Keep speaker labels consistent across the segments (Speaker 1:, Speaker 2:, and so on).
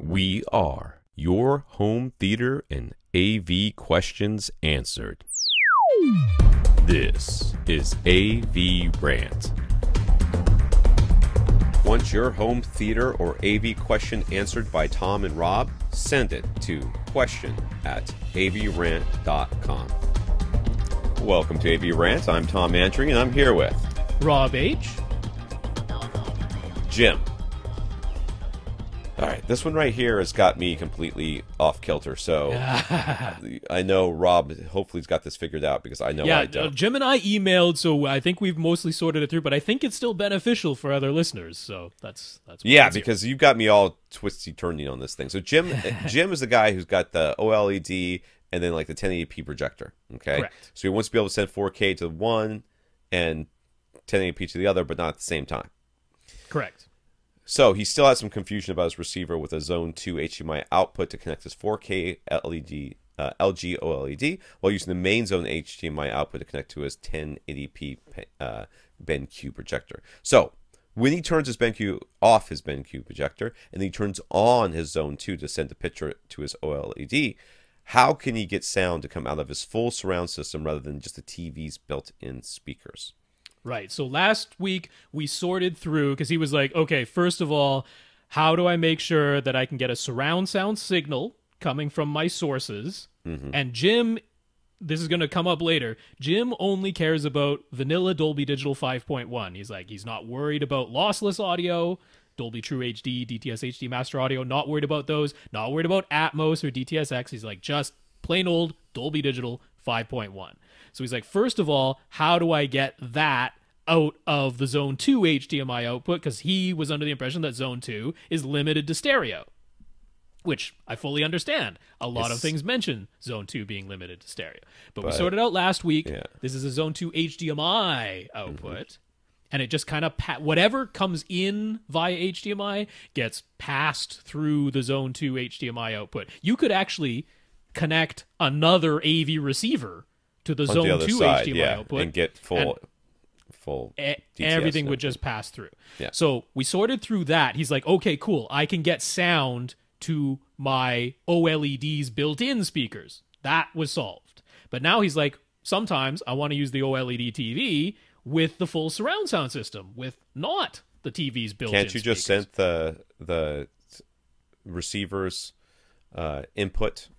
Speaker 1: We are your home theater and AV questions answered. This is AVRant. Want your home theater or AV question answered by Tom and Rob? Send it to question@avrant.com. Welcome to AVRant. I'm Tom Andry, and I'm here with
Speaker 2: Rob H.
Speaker 1: Jim. All right, this one right here has got me completely off kilter. So I know Rob hopefully has got this figured out because I know I don't.
Speaker 2: Jim and I emailed, so I think we've mostly sorted it through. But I think it's still beneficial for other listeners. So that's
Speaker 1: yeah, because you've got me all twisty turning on this thing. So Jim is the guy who's got the OLED and then like the 1080p projector. Okay,
Speaker 2: correct.
Speaker 1: So he wants to be able to send 4K to one and 1080p to the other, but not at the same time.
Speaker 2: Correct.
Speaker 1: So he still has some confusion about his receiver with a Zone 2 HDMI output to connect his 4K LG OLED while using the main Zone HDMI output to connect to his 1080p BenQ projector. So when he turns his BenQ off his BenQ projector and then he turns on his Zone 2 to send the picture to his OLED, how can he get sound to come out of his full surround system rather than just the TV's built-in speakers?
Speaker 2: Right. So last week we sorted through because he was like, okay, first of all, how do I make sure that I can get a surround sound signal coming from my sources? Mm-hmm. And Jim, this is going to come up later, Jim only cares about vanilla Dolby Digital 5.1. He's like, he's not worried about lossless audio, Dolby True HD, DTS HD Master Audio, not worried about those, not worried about Atmos or DTS:X. He's like, just plain old Dolby Digital 5.1. So he's like, first of all, how do I get that out of the Zone 2 HDMI output? Because he was under the impression that Zone 2 is limited to stereo, which I fully understand. A lot of things mention Zone 2 being limited to stereo. But we sorted out last week. Yeah. This is a Zone 2 HDMI output. And it just kind of, whatever comes in via HDMI gets passed through the Zone 2 HDMI output. You could actually connect another AV receiver to the Zone 2
Speaker 1: side,
Speaker 2: HDMI output
Speaker 1: and get full
Speaker 2: everything would just pass through.
Speaker 1: Yeah.
Speaker 2: So we sorted through that. He's like, okay, cool. I can get sound to my OLED's built-in speakers. That was solved. But now he's like, sometimes I want to use the OLED TV with the full surround sound system, with not the TV's built-in
Speaker 1: Can't you just send the receiver's input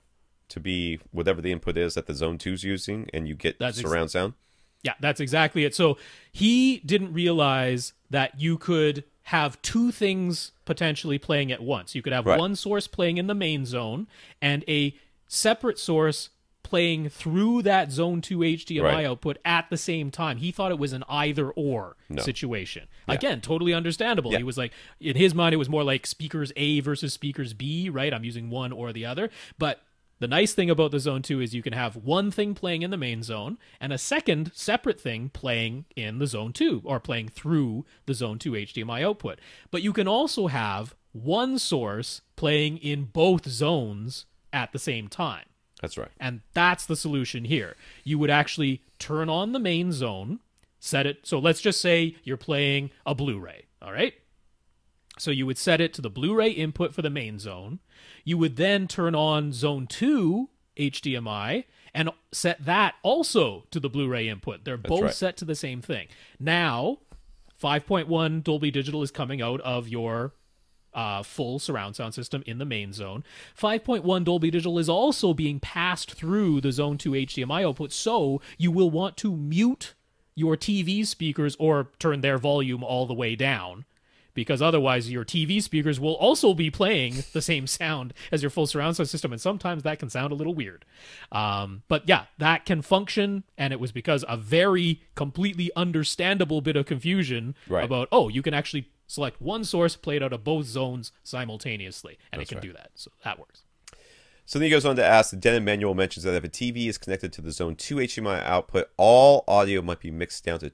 Speaker 1: to be whatever the input is that the Zone 2's using, and you get surround sound?
Speaker 2: Yeah, that's exactly it. So he didn't realize that you could have two things potentially playing at once. You could have one source playing in the main zone and a separate source playing through that Zone 2 HDMI output at the same time. He thought it was an either-or situation. Yeah. Again, totally understandable. Yeah. He was like, in his mind, it was more like speakers A versus speakers B, right? I'm using one or the other. But the nice thing about the Zone 2 is you can have one thing playing in the main zone and a second separate thing playing in the Zone 2 or playing through the Zone 2 HDMI output. But you can also have one source playing in both zones at the same time.
Speaker 1: That's right.
Speaker 2: And that's the solution here. You would actually turn on the main zone, set it. So let's just say you're playing a Blu-ray, all right? So you would set it to the Blu-ray input for the main zone. You would then turn on Zone 2 HDMI and set that also to the Blu-ray input. They're both set to the same thing. Now, 5.1 Dolby Digital is coming out of your full surround sound system in the main zone. 5.1 Dolby Digital is also being passed through the Zone 2 HDMI output, so you will want to mute your TV speakers or turn their volume all the way down, because otherwise your TV speakers will also be playing the same sound as your full surround sound system, and sometimes that can sound a little weird. But yeah, that can function, and it was because a very completely understandable bit of confusion about, you can actually select one source, play it out of both zones simultaneously, and it can do that. So that works.
Speaker 1: So then he goes on to ask, the Denon manual mentions that if a TV is connected to the Zone 2 HDMI output, all audio might be mixed down to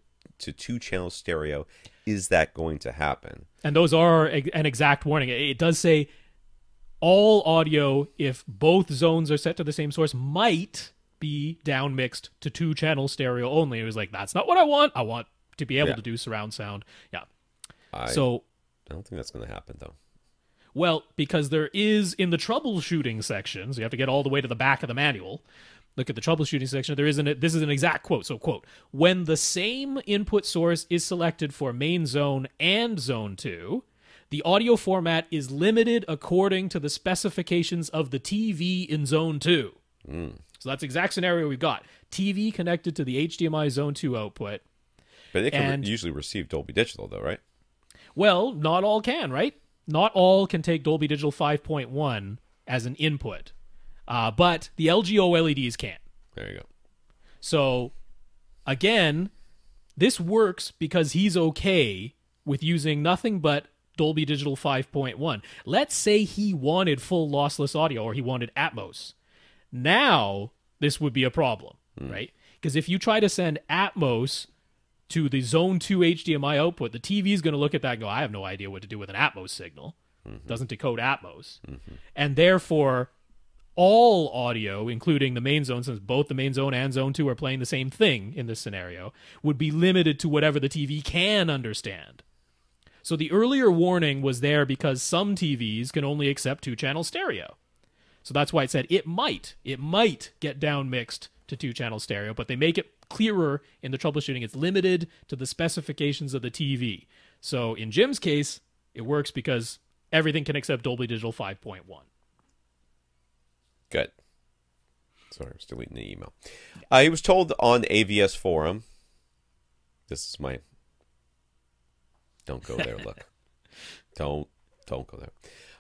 Speaker 1: two-channel stereo. Is that going to happen?
Speaker 2: And those are an exact warning. It does say all audio, if both zones are set to the same source, might be down mixed to two-channel stereo only. It was like, that's not what I want. I want to be able to do surround sound. Yeah.
Speaker 1: I don't think that's going to happen, though.
Speaker 2: Well, because there is in the troubleshooting section, so you have to get all the way to the back of the manual. Look at the troubleshooting section. This is an exact quote. So, quote, when the same input source is selected for main zone and zone 2, the audio format is limited according to the specifications of the TV in zone 2. So that's the exact scenario we've got. TV connected to the HDMI zone 2 output.
Speaker 1: But it can usually receive Dolby Digital, though, right?
Speaker 2: Well, not all can, right? Not all can take Dolby Digital 5.1 as an input. But the LG OLEDs can.
Speaker 1: There you go.
Speaker 2: So, again, this works because he's okay with using nothing but Dolby Digital 5.1. Let's say he wanted full lossless audio or he wanted Atmos. Now, this would be a problem, right? Because if you try to send Atmos to the Zone 2 HDMI output, the TV is going to look at that and go, I have no idea what to do with an Atmos signal. Doesn't decode Atmos. And therefore, all audio, including the main zone, since both the main zone and zone 2 are playing the same thing in this scenario, would be limited to whatever the TV can understand. So the earlier warning was there because some TVs can only accept 2-channel stereo. So that's why it said it might get down mixed to 2-channel stereo, but they make it clearer in the troubleshooting. It's limited to the specifications of the TV. So in Jim's case, it works because everything can accept Dolby Digital 5.1.
Speaker 1: Good. Sorry, I was deleting the email. He was told on AVS forum, this is my... Don't go there, look. Don't go there.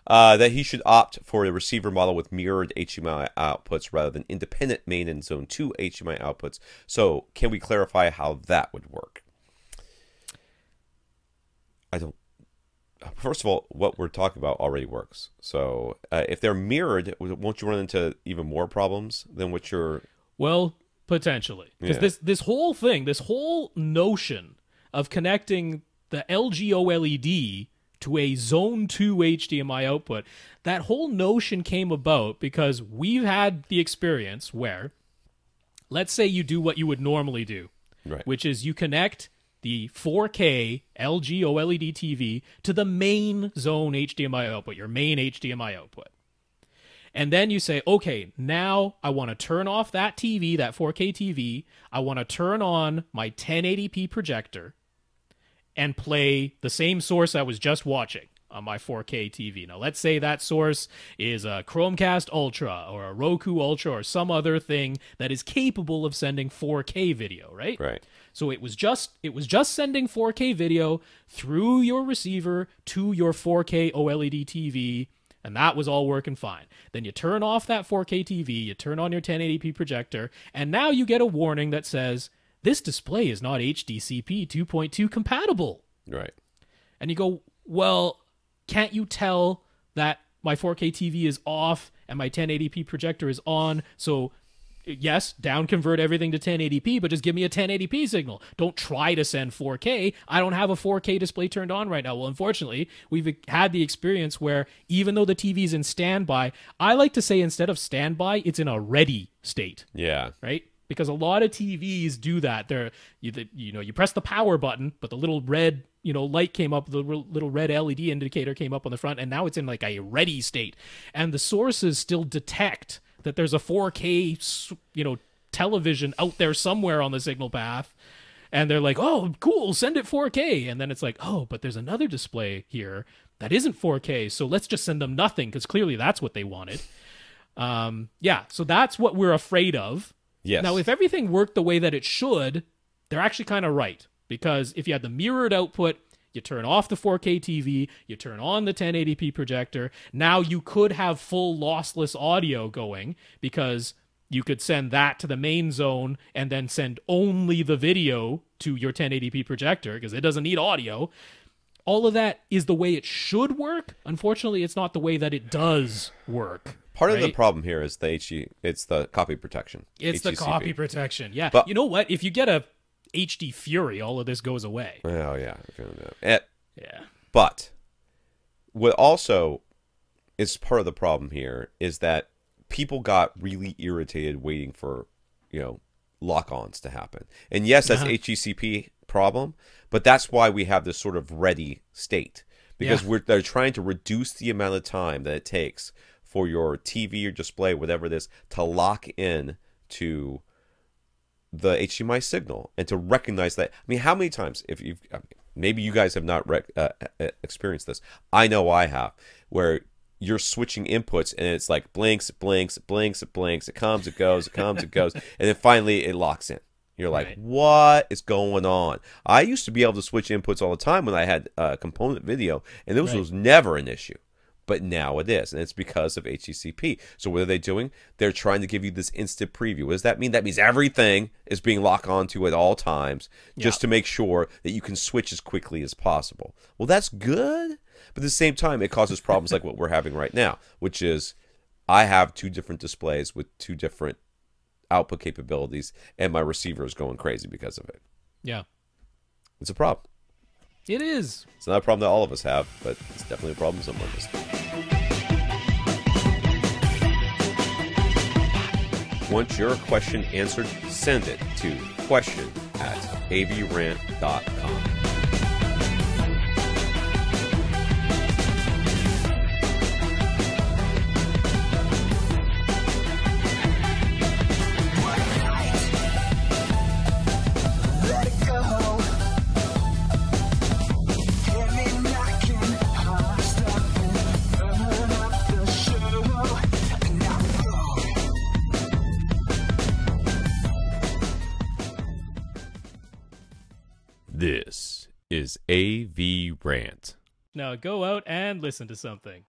Speaker 1: That he should opt for a receiver model with mirrored HDMI outputs rather than independent main and zone 2 HDMI outputs. So can we clarify how that would work? First of all, what we're talking about already works. So if they're mirrored, won't you run into even more problems than what you're...
Speaker 2: Well, potentially. Because this whole thing, this whole notion of connecting the LG OLED to a Zone 2 HDMI output, that whole notion came about because we've had the experience where, let's say you do what you would normally do,
Speaker 1: right,
Speaker 2: which is you connect the 4K LG OLED TV to the main Zone HDMI output, your main HDMI output. And then you say, okay, now I want to turn off that TV, that 4K TV. I want to turn on my 1080p projector and play the same source I was just watching on my 4K TV. Now, let's say that source is a Chromecast Ultra or a Roku Ultra or some other thing that is capable of sending 4K video, right?
Speaker 1: Right.
Speaker 2: So it was just sending 4K video through your receiver to your 4K OLED TV, and that was all working fine. Then you turn off that 4K TV, you turn on your 1080p projector, and now you get a warning that says, this display is not HDCP 2.2 compatible.
Speaker 1: Right.
Speaker 2: And you go, well, can't you tell that my 4K TV is off and my 1080p projector is on? So, yes, down convert everything to 1080p, but just give me a 1080p signal. Don't try to send 4K. I don't have a 4K display turned on right now. Well, unfortunately, we've had the experience where even though the TV's in standby, I like to say instead of standby, it's in a ready state.
Speaker 1: Yeah.
Speaker 2: Right? Because a lot of TVs do that. You press the power button, but the little red light came up, the little red LED indicator came up on the front, and now it's in like a ready state. And the sources still detect that there's a 4K television out there somewhere on the signal path, and they're like, oh, cool, send it 4K. And then it's like, oh, but there's another display here that isn't 4K, so let's just send them nothing, because clearly that's what they wanted. So that's what we're afraid of.
Speaker 1: Yes.
Speaker 2: Now, if everything worked the way that it should, they're actually kind of right. Because if you had the mirrored output, you turn off the 4K TV, you turn on the 1080p projector, now you could have full lossless audio going because you could send that to the main zone and then send only the video to your 1080p projector because it doesn't need audio. All of that is the way it should work. Unfortunately, it's not the way that it does work.
Speaker 1: Part of the problem here is it's the copy protection.
Speaker 2: It's
Speaker 1: HDCP.
Speaker 2: the copy protection. Yeah.
Speaker 1: But,
Speaker 2: you know what? If you get a HD Fury, all of this goes away.
Speaker 1: Oh, yeah.
Speaker 2: Yeah.
Speaker 1: But what also is part of the problem here is that people got really irritated waiting for, lock-ons to happen. And yes, that's HDCP problem, but that's why we have this sort of ready state. because
Speaker 2: Yeah.
Speaker 1: they're trying to reduce the amount of time that it takes for your TV or display, whatever it is, to lock in to the HDMI signal and to recognize that. I mean, how many times, if you've, I mean, maybe you guys have not experienced this. I know I have, where you're switching inputs and it's like blinks, it blinks, it blinks, it blinks, it comes, it goes, it comes, it goes, and then finally it locks in. You're like,
Speaker 2: Right.
Speaker 1: what is going on? I used to be able to switch inputs all the time when I had component video, and this
Speaker 2: Right.
Speaker 1: was never an issue. But now it is, and it's because of HDCP. So what are they doing? They're trying to give you this instant preview. What does that mean? That means everything is being locked onto at all times, just to make sure that you can switch as quickly as possible. Well, that's good, but at the same time, it causes problems like what we're having right now, which is I have two different displays with two different output capabilities, and my receiver is going crazy because of it.
Speaker 2: Yeah.
Speaker 1: It's a problem.
Speaker 2: It is.
Speaker 1: It's not a problem that all of us have, but it's definitely a problem some of us. Want your question answered? Send it to question@avrant.com. This is AVRant.
Speaker 2: Now go out and listen to something.